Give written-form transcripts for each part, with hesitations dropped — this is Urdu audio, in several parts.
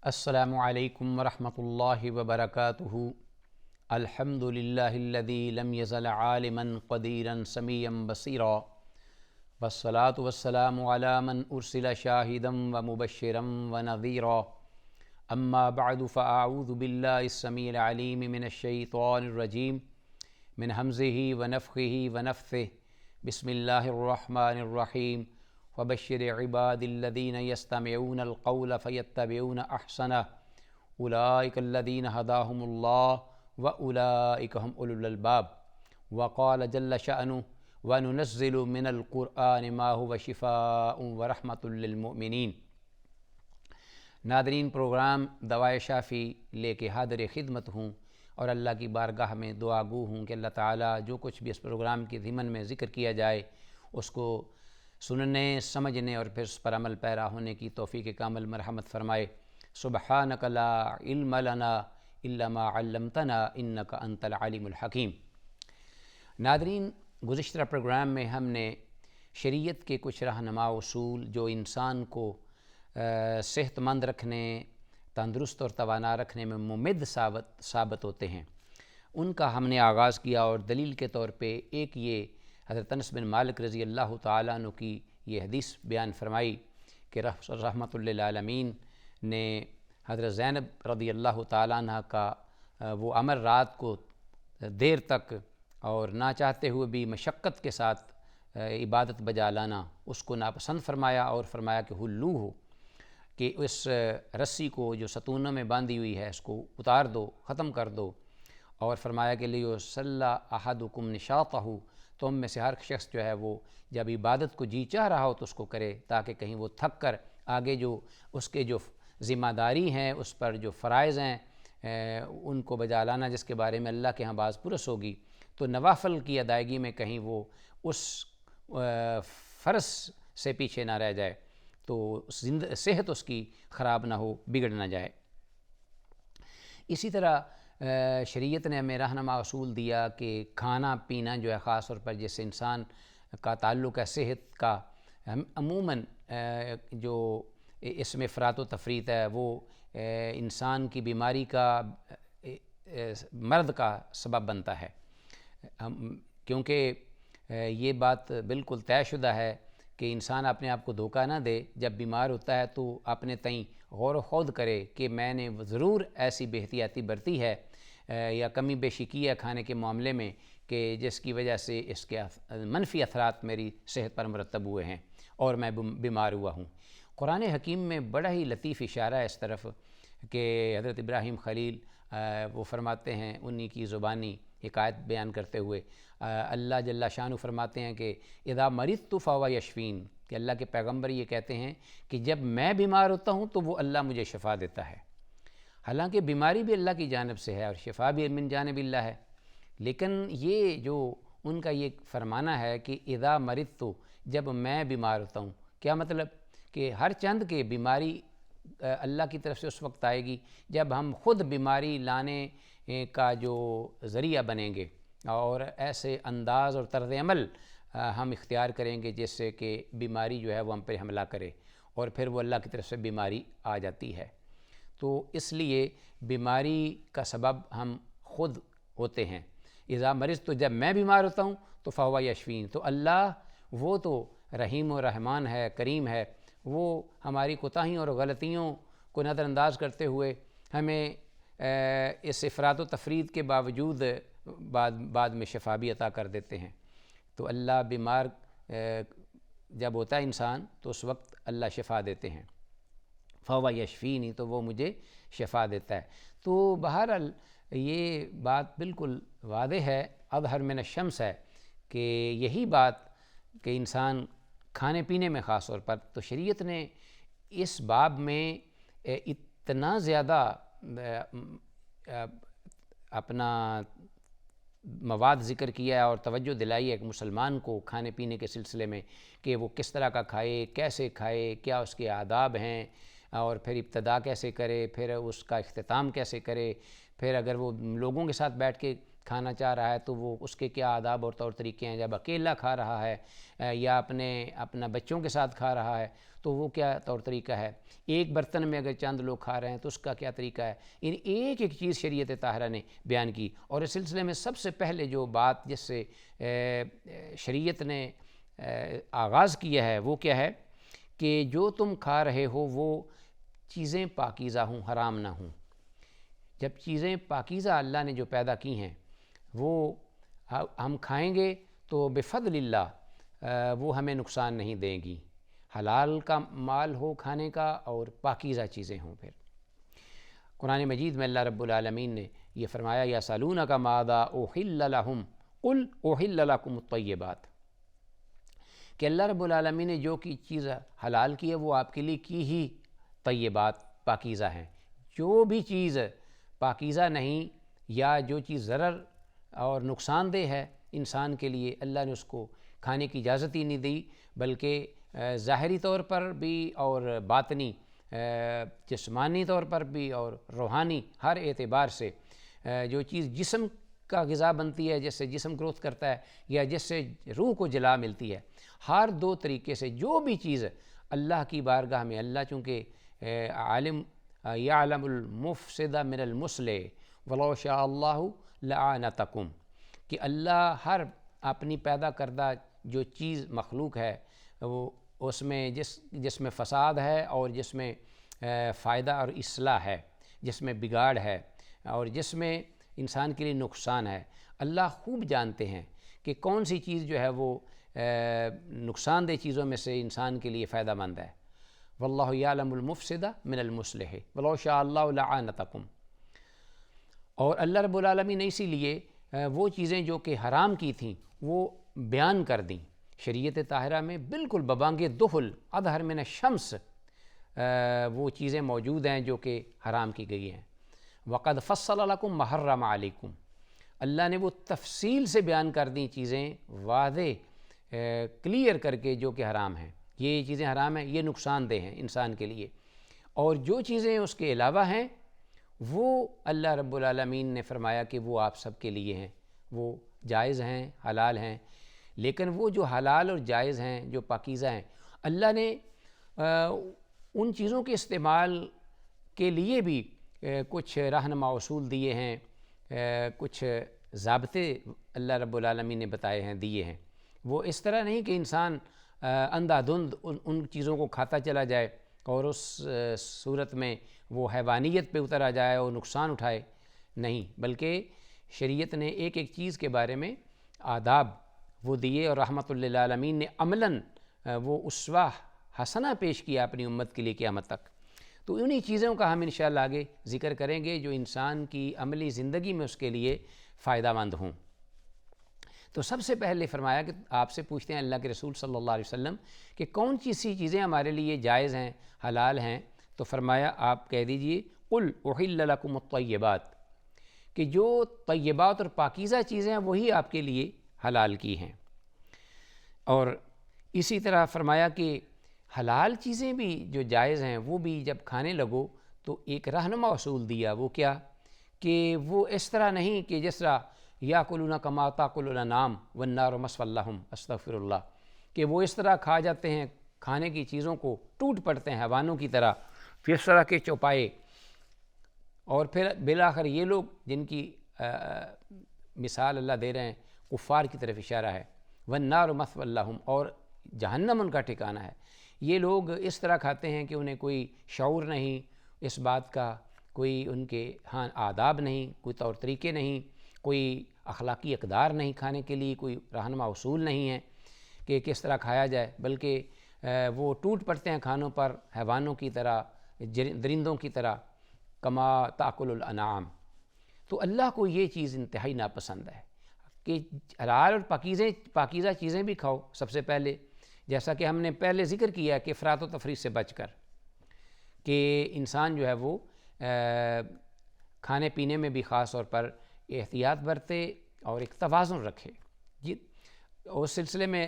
السلام علیکم ورحمۃ اللہ وبرکاتہ۔ الحمد للہ الذی لم یزل عالما قدیرا سمیعا بصیرا، والصلاة والسلام علی من ارسل شاہدا ومبشرا ونذیرا، اما بعد فاعوذ باللہ السمیع العلیم من الشیطان الرجیم من ہمزہ ونفخہ ونفثہ، بسم اللہ الرحمن الرحیم۔ وبشر عباد الذین یستمعون القول فیتبعون احسنہ، اولئک الذین ہداہم اللہ واولئک هم اولو الالباب۔ وقال جل شأنہ وننزل من القرآن ما هو شفاء ورحمۃ للمؤمنین۔ ناظرین، پروگرام دوائے شافی لے کے حاضر خدمت ہوں اور اللہ کی بارگاہ میں دعا گو ہوں کہ اللہ تعالیٰ جو کچھ بھی اس پروگرام کے ضمن میں ذکر کیا جائے اس کو سننے، سمجھنے اور پھر اس پر عمل پیرا ہونے کی توفیق کامل مرحمت فرمائے۔ سبحانک لا علم لنا الا ما علمتنا انک انت العلیم الحکیم۔ ناظرین، گزشتہ پروگرام میں ہم نے شریعت کے کچھ رہنما اصول جو انسان کو صحت مند رکھنے، تندرست اور توانا رکھنے میں ممد ثابت ہوتے ہیں، ان کا ہم نے آغاز کیا، اور دلیل کے طور پہ ایک یہ حضرت انس بن مالک رضی اللہ تعالیٰ عنہ کی یہ حدیث بیان فرمائی کہ رحمۃ للعالمین نے حضرت زینب رضی اللہ تعالیٰ عنہ کا وہ امر رات کو دیر تک اور نہ چاہتے ہوئے بھی مشقت کے ساتھ عبادت بجا لانا اس کو ناپسند فرمایا، اور فرمایا کہ ہلو ہو، کہ اس رسی کو جو ستونوں میں باندھی ہوئی ہے اس کو اتار دو، ختم کر دو، اور فرمایا کہ لیو صلی احدکم نشاطہ، تم میں سے ہر شخص جو ہے وہ جب عبادت کو جی چاہ رہا ہو تو اس کو کرے، تاکہ کہیں وہ تھک کر آگے جو اس کے جو ذمہ داری ہیں، اس پر جو فرائض ہیں ان کو بجا لانا، جس کے بارے میں اللہ کے ہاں باز پرس ہوگی، تو نوافل کی ادائیگی میں کہیں وہ اس فرض سے پیچھے نہ رہ جائے، تو صحت اس کی خراب نہ ہو، بگڑ نہ جائے۔ اسی طرح شریعت نے ہمیں رہنما اصول دیا کہ کھانا پینا جو ہے، خاص طور پر جس انسان کا تعلق ہے صحت کا، عموماً جو اس میں افراط و تفریط ہے وہ انسان کی بیماری کا، مرض کا سبب بنتا ہے، کیونکہ یہ بات بالکل طے شدہ ہے کہ انسان اپنے آپ کو دھوکہ نہ دے، جب بیمار ہوتا ہے تو اپنے تئیں غور و خوض کرے کہ میں نے ضرور ایسی بے احتیاطی برتی ہے یا کمی بیشی کی ہے کھانے کے معاملے میں کہ جس کی وجہ سے اس کے منفی اثرات میری صحت پر مرتب ہوئے ہیں اور میں بیمار ہوا ہوں۔ قرآن حکیم میں بڑا ہی لطیف اشارہ ہے اس طرف کہ حضرت ابراہیم خلیل وہ فرماتے ہیں، انہی کی زبانی حکایت بیان کرتے ہوئے اللہ جل شانہ فرماتے ہیں کہ اذا مرضت فہو یشفین، کہ اللہ کے پیغمبر یہ کہتے ہیں کہ جب میں بیمار ہوتا ہوں تو وہ اللہ مجھے شفا دیتا ہے۔ حالانکہ بیماری بھی اللہ کی جانب سے ہے اور شفا بھی من جانب اللہ ہے، لیکن یہ جو ان کا یہ فرمانا ہے کہ اذا مرضت، جب میں بیمار ہوتا ہوں، کیا مطلب کہ ہر چند کے بیماری اللہ کی طرف سے اس وقت آئے گی جب ہم خود بیماری لانے کا جو ذریعہ بنیں گے، اور ایسے انداز اور طرز عمل ہم اختیار کریں گے جس سے کہ بیماری جو ہے وہ ہم پہ حملہ کرے، اور پھر وہ اللہ کی طرف سے بیماری آ جاتی ہے۔ تو اس لیے بیماری کا سبب ہم خود ہوتے ہیں۔ اذا مرضت، تو جب میں بیمار ہوتا ہوں تو فہو یشفین، تو اللہ وہ تو رحیم و رحمان ہے، کریم ہے، وہ ہماری کوتاہیوں اور غلطیوں کو نظر انداز کرتے ہوئے ہمیں اس افراط و تفرید کے باوجود بعد میں شفا بھی عطا کر دیتے ہیں۔ تو اللہ بیمار جب ہوتا ہے انسان تو اس وقت اللہ شفا دیتے ہیں، فہو یشفینی، تو وہ مجھے شفا دیتا ہے۔ تو بہرحال یہ بات بالکل واضح ہے، اظہر من الشمس ہے کہ یہی بات کہ انسان کھانے پینے میں خاص طور پر، تو شریعت نے اس باب میں اتنا زیادہ اپنا مواد ذکر کیا ہے اور توجہ دلائی ہے کہ مسلمان کو کھانے پینے کے سلسلے میں کہ وہ کس طرح کا کھائے، کیسے کھائے، کیا اس کے آداب ہیں، اور پھر ابتدا کیسے کرے، پھر اس کا اختتام کیسے کرے، پھر اگر وہ لوگوں کے ساتھ بیٹھ کے کھانا چاہ رہا ہے تو وہ اس کے کیا آداب اور طور طریقے ہیں، جب اکیلا کھا رہا ہے یا اپنا بچوں کے ساتھ کھا رہا ہے تو وہ کیا طور طریقہ ہے، ایک برتن میں اگر چند لوگ کھا رہے ہیں تو اس کا کیا طریقہ ہے، یعنی ایک ایک چیز شریعت طاہرہ نے بیان کی۔ اور اس سلسلے میں سب سے پہلے جو بات جس سے شریعت نے آغاز کیا ہے وہ کیا ہے کہ جو تم کھا رہے ہو وہ چیزیں پاکیزہ ہوں، حرام نہ ہوں۔ جب چیزیں پاکیزہ اللہ نے جو پیدا کی ہیں وہ ہم کھائیں گے تو بفضل اللہ وہ ہمیں نقصان نہیں دیں گی، حلال کا مال ہو کھانے کا اور پاکیزہ چیزیں ہوں۔ پھر قرآن مجید میں اللہ رب العالمین نے یہ فرمایا یسألونک ماذا احل لہم قل احل لکم الطیبات، کہ اللہ رب العالمین نے جو کی چیز حلال کی ہے وہ آپ کے لیے کی ہی طیبات پاکیزہ ہیں۔ جو بھی چیز پاکیزہ نہیں یا جو چیز ضرر اور نقصان دہ ہے انسان کے لیے، اللہ نے اس کو کھانے کی اجازت ہی نہیں دی، بلکہ ظاہری طور پر بھی اور باطنی جسمانی طور پر بھی اور روحانی ہر اعتبار سے جو چیز جسم کا غذا بنتی ہے، جس سے جسم گروتھ کرتا ہے یا جس سے روح کو جلا ملتی ہے، ہر دو طریقے سے جو بھی چیز اللہ کی بارگاہ میں، اللہ چونکہ عالم یعلم المفسد من المصلح ولو شاء اللہ لأعنتکم، کہ اللہ ہر اپنی پیدا کردہ جو چیز مخلوق ہے وہ اس میں جس میں فساد ہے اور جس میں فائدہ اور اصلاح ہے، جس میں بگاڑ ہے اور جس میں انسان کے لیے نقصان ہے، اللہ خوب جانتے ہیں کہ کون سی چیز جو ہے وہ نقصان دہ چیزوں میں سے انسان کے لیے فائدہ مند ہے۔ واللہ یعلم المفسد من المصلح ولو شاء اللہ لأعنتکم۔ اور اللہ رب العالمین نے اسی لیے وہ چیزیں جو کہ حرام کی تھیں وہ بیان کر دیں شریعت طاہرہ میں، بالکل ببانگ دخل اظہر من الشمس وہ چیزیں موجود ہیں جو کہ حرام کی گئی ہیں۔ وقد فصل لکم ما حرم علیکم، اللہ نے وہ تفصیل سے بیان کر دیں چیزیں واضح کلیئر کر کے جو کہ حرام ہیں، یہ چیزیں حرام ہیں، یہ نقصان دہ ہیں انسان کے لیے، اور جو چیزیں اس کے علاوہ ہیں وہ اللہ رب العالمین نے فرمایا کہ وہ آپ سب کے لیے ہیں، وہ جائز ہیں، حلال ہیں۔ لیکن وہ جو حلال اور جائز ہیں، جو پاکیزہ ہیں، اللہ نے ان چیزوں کے استعمال کے لیے بھی کچھ رہنما اصول دیے ہیں، کچھ ضابطے اللہ رب العالمین نے بتائے ہیں، دیے ہیں۔ وہ اس طرح نہیں کہ انسان اندھا دھند ان چیزوں کو کھاتا چلا جائے اور اس صورت میں وہ حیوانیت پہ اتر آ جائے اور نقصان اٹھائے، نہیں، بلکہ شریعت نے ایک ایک چیز کے بارے میں آداب وہ دیے، اور رحمت للعالمین نے عملاً وہ اسوہ حسنہ پیش کیا اپنی امت کے لیے قیامت تک۔ تو انہی چیزوں کا ہم انشاءاللہ آگے ذکر کریں گے جو انسان کی عملی زندگی میں اس کے لیے فائدہ مند ہوں۔ تو سب سے پہلے فرمایا کہ آپ سے پوچھتے ہیں اللہ کے رسول صلی اللہ علیہ وسلم کہ کون سی چیزیں ہمارے لیے جائز ہیں، حلال ہیں، تو فرمایا آپ کہہ دیجئے قل احل لکم الطیبات، کہ جو طیبات اور پاکیزہ چیزیں ہیں وہی آپ کے لیے حلال کی ہیں۔ اور اسی طرح فرمایا کہ حلال چیزیں بھی جو جائز ہیں وہ بھی جب کھانے لگو تو ایک رہنما اصول دیا، وہ کیا کہ وہ اس طرح نہیں کہ جس طرح یاکلون کما تاکل الانعام والنار مثوی لہم، استغفر اللہ، کہ وہ اس طرح کھا جاتے ہیں، کھانے کی چیزوں کو ٹوٹ پڑتے ہیں حیوانوں کی طرح، پھر اس طرح کے چوپائے، اور پھر بالآخر یہ لوگ جن کی مثال اللہ دے رہے ہیں کفار کی طرف اشارہ ہے، والنار مثوی لہم، اور جہنم ان کا ٹھکانہ ہے۔ یہ لوگ اس طرح کھاتے ہیں کہ انہیں کوئی شعور نہیں اس بات کا، کوئی ان کے ہاں آداب نہیں، کوئی طور طریقے نہیں، کوئی اخلاقی اقدار نہیں، کھانے کے لیے کوئی رہنما اصول نہیں ہے کہ کس طرح کھایا جائے، بلکہ وہ ٹوٹ پڑتے ہیں کھانوں پر حیوانوں کی طرح، درندوں کی طرح، کما تاکل الانعام۔ تو اللہ کو یہ چیز انتہائی ناپسند ہے کہ حلال اور پاکیزہ چیزیں بھی کھاؤ سب سے پہلے، جیسا کہ ہم نے پہلے ذکر کیا کہ افراط و تفریط سے بچ کر، کہ انسان جو ہے وہ کھانے پینے میں بھی خاص طور پر احتیاط برتے اور ایک توازن رکھے۔ جی، اس سلسلے میں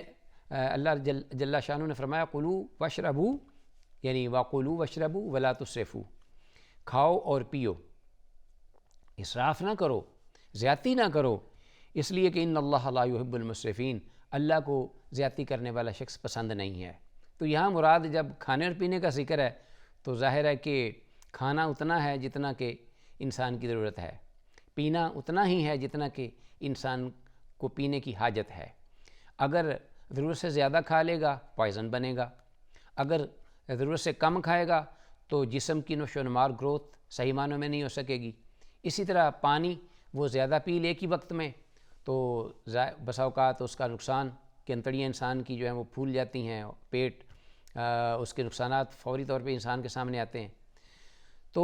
اللہ جل شانہ نے فرمایا کلوا واشربوا، یعنی وکلوا واشربوا ولا تسرفوا، کھاؤ اور پیو، اسراف نہ کرو، زیادتی نہ کرو، اس لیے کہ ان اللہ لا یحب المسرفین، اللہ کو زیادتی کرنے والا شخص پسند نہیں ہے۔ تو یہاں مراد جب کھانے اور پینے کا ذکر ہے تو ظاہر ہے کہ کھانا اتنا ہے جتنا کہ انسان کی ضرورت ہے، پینا اتنا ہی ہے جتنا کہ انسان کو پینے کی حاجت ہے۔ اگر ضرورت سے زیادہ کھا لے گا پوائزن بنے گا، اگر ضرورت سے کم کھائے گا تو جسم کی نشو و نمار گروتھ صحیح معنوں میں نہیں ہو سکے گی۔ اسی طرح پانی وہ زیادہ پی لے ایک ہی وقت میں تو بسا اوقات اس کا نقصان کہ انتڑیاں انسان کی جو ہیں وہ پھول جاتی ہیں، پیٹ اس کے نقصانات فوری طور پہ انسان کے سامنے آتے ہیں۔ تو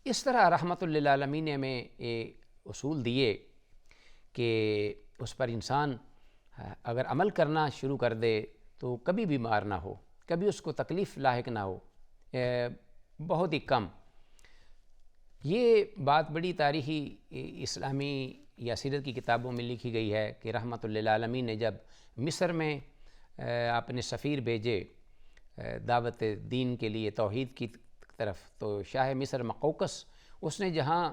اس طرح رحمت للعالمین نے ہمیں اصول دیے کہ اس پر انسان اگر عمل کرنا شروع کر دے تو کبھی بیمار نہ ہو، کبھی اس کو تکلیف لاحق نہ ہو، بہت ہی کم۔ یہ بات بڑی تاریخی اسلامی یا سیرت کی کتابوں میں لکھی گئی ہے کہ رحمت للعالمین نے جب مصر میں اپنے سفیر بھیجے دعوت دین کے لیے توحید کی طرف، تو شاہ مصر مقوقس اس نے جہاں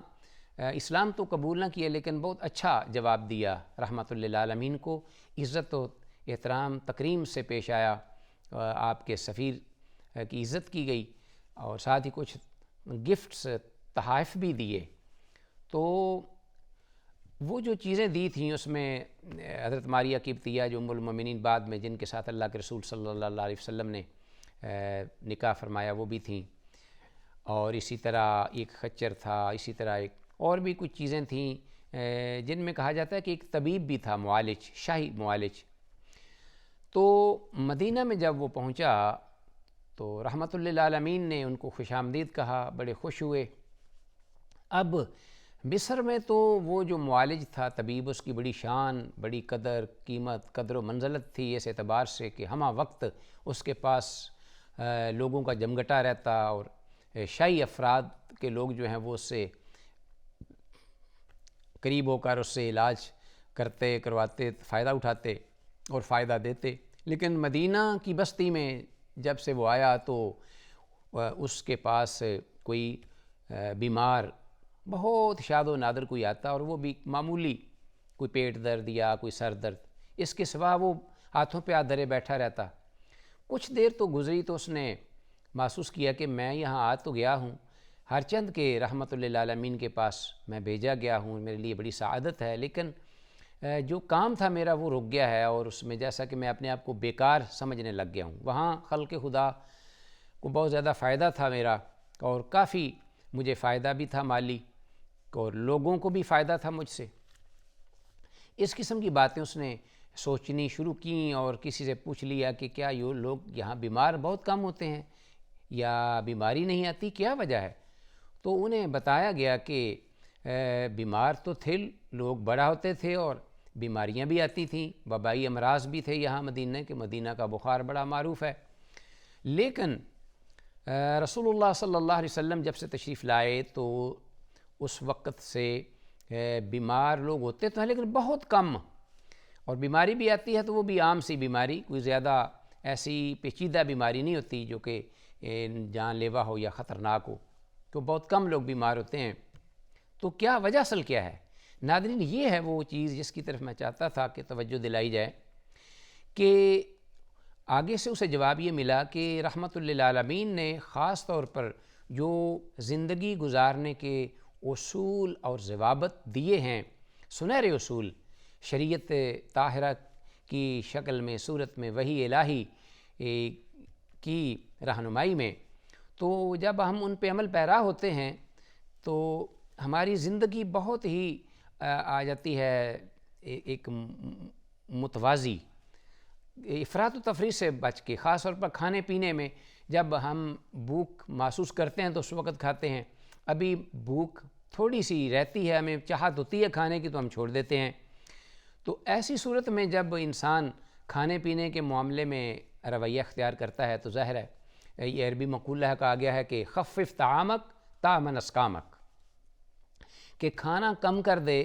اسلام تو قبول نہ کیا لیکن بہت اچھا جواب دیا رحمت للعالمین کو، عزت و احترام تکریم سے پیش آیا، آپ کے سفیر کی عزت کی گئی اور ساتھ ہی کچھ گفٹس تحائف بھی دیے۔ تو وہ جو چیزیں دی تھیں اس میں حضرت ماریہ قبطیہ جو ام المومنین بعد میں جن کے ساتھ اللہ کے رسول صلی اللہ علیہ وسلم نے نکاح فرمایا وہ بھی تھیں، اور اسی طرح ایک خچر تھا، اسی طرح ایک اور بھی کچھ چیزیں تھیں جن میں کہا جاتا ہے کہ ایک طبیب بھی تھا، معالج، شاہی معالج۔ تو مدینہ میں جب وہ پہنچا تو رحمت للعالمین نے ان کو خوش آمدید کہا، بڑے خوش ہوئے۔ اب مصر میں تو وہ جو معالج تھا، طبیب، اس کی بڑی شان، بڑی قدر قیمت، قدر و منزلت تھی اس اعتبار سے کہ ہمہ وقت اس کے پاس لوگوں کا جمگٹا رہتا اور شاہی افراد کے لوگ جو ہیں وہ اس سے قریب ہو کر اس سے علاج کرتے، کرواتے، فائدہ اٹھاتے اور فائدہ دیتے۔ لیکن مدینہ کی بستی میں جب سے وہ آیا تو اس کے پاس کوئی بیمار بہت شاد و نادر کوئی آتا اور وہ بھی معمولی کوئی پیٹ درد یا کوئی سر درد، اس کے سوا وہ ہاتھوں پہ ہاتھ دھرے بیٹھا رہتا۔ کچھ دیر تو گزری تو اس نے محسوس کیا کہ میں یہاں آ تو گیا ہوں ہر چند کے رحمت للعالمین کے پاس میں بھیجا گیا ہوں، میرے لیے بڑی سعادت ہے، لیکن جو کام تھا میرا وہ رک گیا ہے اور اس میں جیسا کہ میں اپنے آپ کو بیکار سمجھنے لگ گیا ہوں۔ وہاں خلق خدا کو بہت زیادہ فائدہ تھا میرا اور کافی مجھے فائدہ بھی تھا مالی اور لوگوں کو بھی فائدہ تھا مجھ سے۔ اس قسم کی باتیں اس نے سوچنی شروع کیں اور کسی سے پوچھ لیا کہ کیا یہ لوگ یہاں بیمار بہت کم ہوتے ہیں یا بیماری نہیں آتی، کیا وجہ ہے؟ تو انہیں بتایا گیا کہ بیمار تو تھے لوگ، بڑا ہوتے تھے اور بیماریاں بھی آتی تھیں، وبائی امراض بھی تھے یہاں مدینہ کے، مدینہ کا بخار بڑا معروف ہے۔ لیکن رسول اللہ صلی اللہ علیہ وسلم جب سے تشریف لائے تو اس وقت سے بیمار لوگ ہوتے تو ہیں لیکن بہت کم، اور بیماری بھی آتی ہے تو وہ بھی عام سی بیماری، کوئی زیادہ ایسی پیچیدہ بیماری نہیں ہوتی جو کہ جان لیوا ہو یا خطرناک ہو، تو بہت کم لوگ بیمار ہوتے ہیں۔ تو کیا وجہ اصل کیا ہے؟ ناظرین، یہ ہے وہ چیز جس کی طرف میں چاہتا تھا کہ توجہ دلائی جائے کہ آگے سے اسے جواب یہ ملا کہ رحمت للعالمین نے خاص طور پر جو زندگی گزارنے کے اصول اور ضوابط دیے ہیں، سنہرے اصول شریعت طاہرہ کی شکل میں، صورت میں، وحی الہی کی رہنمائی میں، تو جب ہم ان پہ عمل پیرا ہوتے ہیں تو ہماری زندگی بہت ہی آ جاتی ہے ایک متوازی، افراط و تفریط سے بچ کے، خاص طور پر کھانے پینے میں جب ہم بھوک محسوس کرتے ہیں تو اس وقت کھاتے ہیں، ابھی بھوک تھوڑی سی رہتی ہے، ہمیں چاہت ہوتی ہے کھانے کی تو ہم چھوڑ دیتے ہیں۔ تو ایسی صورت میں جب انسان کھانے پینے کے معاملے میں رویہ اختیار کرتا ہے تو ظاہر ہے یہ عربی مقولہ کہا گیا ہے کہ خفف طعامک تامن اسقامک، کہ کھانا کم کر دے،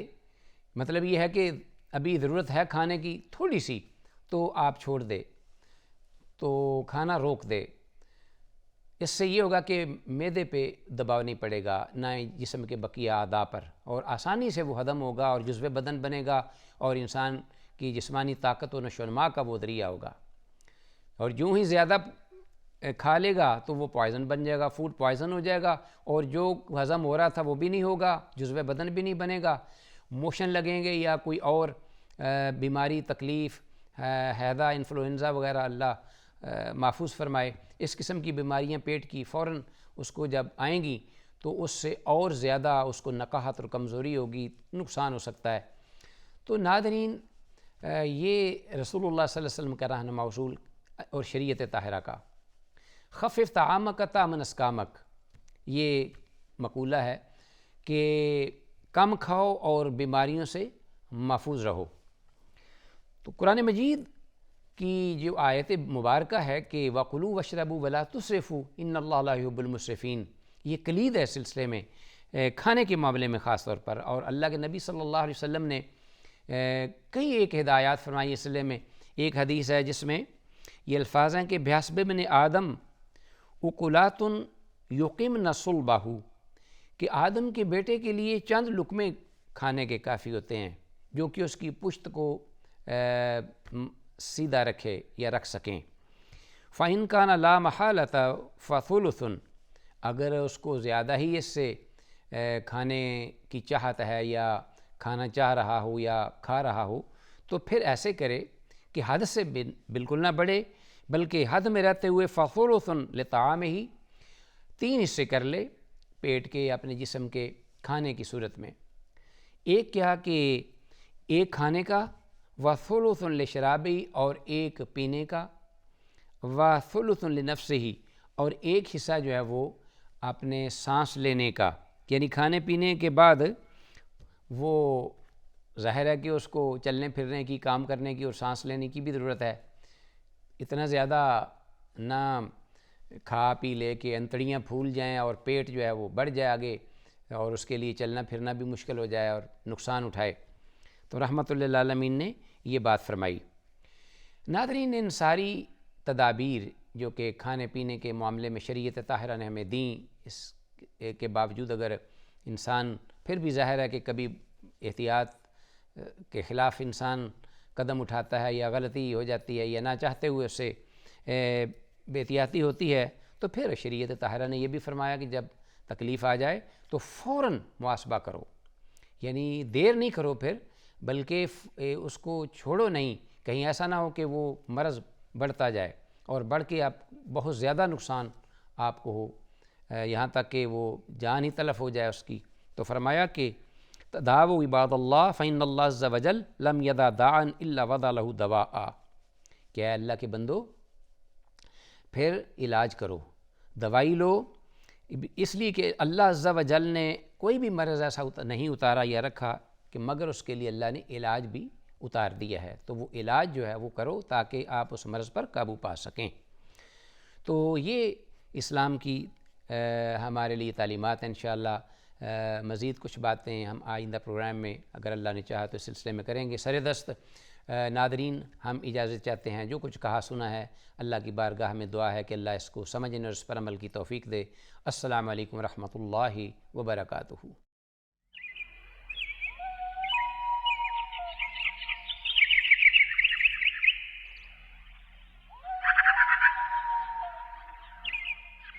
مطلب یہ ہے کہ ابھی ضرورت ہے کھانے کی تھوڑی سی تو آپ چھوڑ دے، تو کھانا روک دے، اس سے یہ ہوگا کہ معدے پہ دباؤ نہیں پڑے گا، نہ جسم کے بقیہ اعضاء پر، اور آسانی سے وہ ہضم ہوگا اور جزو بدن بنے گا اور انسان کی جسمانی طاقت و نشو و نما کا وہ ذریعہ ہوگا۔ اور جو ہی زیادہ کھا لے گا تو وہ پوائزن بن جائے گا، فوڈ پوائزن ہو جائے گا، اور جو ہضم ہو رہا تھا وہ بھی نہیں ہوگا، جزو بدن بھی نہیں بنے گا، موشن لگیں گے یا کوئی اور بیماری، تکلیف، ہیضہ، انفلوئنزا وغیرہ اللہ محفوظ فرمائے، اس قسم کی بیماریاں پیٹ کی فوراً اس کو جب آئیں گی تو اس سے اور زیادہ اس کو نقاہت اور کمزوری ہوگی، نقصان ہو سکتا ہے۔ تو ناظرین، یہ رسول اللہ صلی اللہ علیہ وسلم کا رہنما اصول اور شریعت طاہرہ کا خفف طعامک تامن اسقامک، یہ مقولہ ہے کہ کم کھاؤ اور بیماریوں سے محفوظ رہو۔ تو قرآن مجید کی جو آیت مبارکہ ہے کہ وَقُلُوا وَاشْرَبُوا وَلَا تُسْرِفُوا إِنَّ اللَّهَ لَا يُحِبُّ الْمُسْرِفِينَ، یہ کلید ہے سلسلے میں، کھانے کے معاملے میں خاص طور پر، اور اللہ کے نبی صلی اللہ علیہ وسلم نے کئی ایک ہدایات فرمائی اس سلسلے میں۔ ایک حدیث ہے جس میں یہ الفاظ ہیں کہ بِحَسْبِ ابْنِ آدم اکلات یقمن صلبہ، کہ آدم کے بیٹے کے لیے چند لقمے کھانے کے کافی ہوتے ہیں جو کہ اس کی پشت کو سیدھا رکھے یا رکھ سکیں۔ فَإِنْ كَانَ لَا مَحَالَةَ فَثُلُثٌ، اگر اس کو زیادہ ہی اس سے کھانے کی چاہت ہے یا کھانا چاہ رہا ہو یا کھا رہا ہو تو پھر ایسے کرے کہ حد سے بالکل نہ بڑھے، بلکہ حد میں رہتے ہوئے فَثُلُثٌ لِطَعَامِهِ، 3 حصے کر لے پیٹ کے، اپنے جسم کے کھانے کی صورت میں۔ ایک کیا کہ ایک کھانے کا، وَثُلُثٌ لِشْرَابِهِ، اور ایک پینے کا، وَثُلُثٌ لِنَفْسِهِ، اور ایک حصہ جو ہے وہ اپنے سانس لینے کا، یعنی کھانے پینے کے بعد وہ ظاہر ہے کہ اس کو چلنے پھرنے کی، کام کرنے کی اور سانس لینے کی بھی ضرورت ہے۔ اتنا زیادہ نہ کھا پی لے کہ انتڑیاں پھول جائیں اور پیٹ جو ہے وہ بڑھ جائے آگے، اور اس کے لیے چلنا پھرنا بھی مشکل ہو جائے اور نقصان اٹھائے۔ تو رحمۃ للعالمین نے یہ بات فرمائی۔ ناظرین، ان ساری تدابیر جو کہ کھانے پینے کے معاملے میں شریعت طاہرہ نے ہمیں دیں، اس کے باوجود اگر انسان پھر بھی ظاہر ہے کہ کبھی احتیاط کے خلاف انسان قدم اٹھاتا ہے یا غلطی ہو جاتی ہے یا نہ چاہتے ہوئے اس سے بے احتیاطی ہوتی ہے، تو پھر شریعت طاہرہ نے یہ بھی فرمایا کہ جب تکلیف آ جائے تو فوراً محاسبہ کرو، یعنی دیر نہیں کرو پھر، بلکہ اس کو چھوڑو نہیں، کہیں ایسا نہ ہو کہ وہ مرض بڑھتا جائے اور بڑھ کے آپ بہت زیادہ نقصان آپ کو ہو، یہاں تک کہ وہ جان ہی تلف ہو جائے اس کی۔ تو فرمایا کہ تداووا عباد اللہ فإن اللہ عز وجل لم یدع داعا الا وضع له دواء، کہ اے اللہ کے بندو پھر علاج کرو، دوائی لو، اس لیے کہ اللہ عز وجل نے کوئی بھی مرض ایسا نہیں اتارا یا رکھا کہ مگر اس کے لیے اللہ نے علاج بھی اتار دیا ہے، تو وہ علاج جو ہے وہ کرو تاکہ آپ اس مرض پر قابو پا سکیں۔ تو یہ اسلام کی ہمارے لیے تعلیمات ہیں۔ انشاءاللہ مزید کچھ باتیں ہم آئندہ پروگرام میں اگر اللہ نے چاہا تو اس سلسلے میں کریں گے۔ سر دست ناظرین، ہم اجازت چاہتے ہیں، جو کچھ کہا سنا ہے اللہ کی بارگاہ میں دعا ہے کہ اللہ اس کو سمجھنے اور اس پر عمل کی توفیق دے۔ السلام علیکم ورحمۃ اللہ وبرکاتہ۔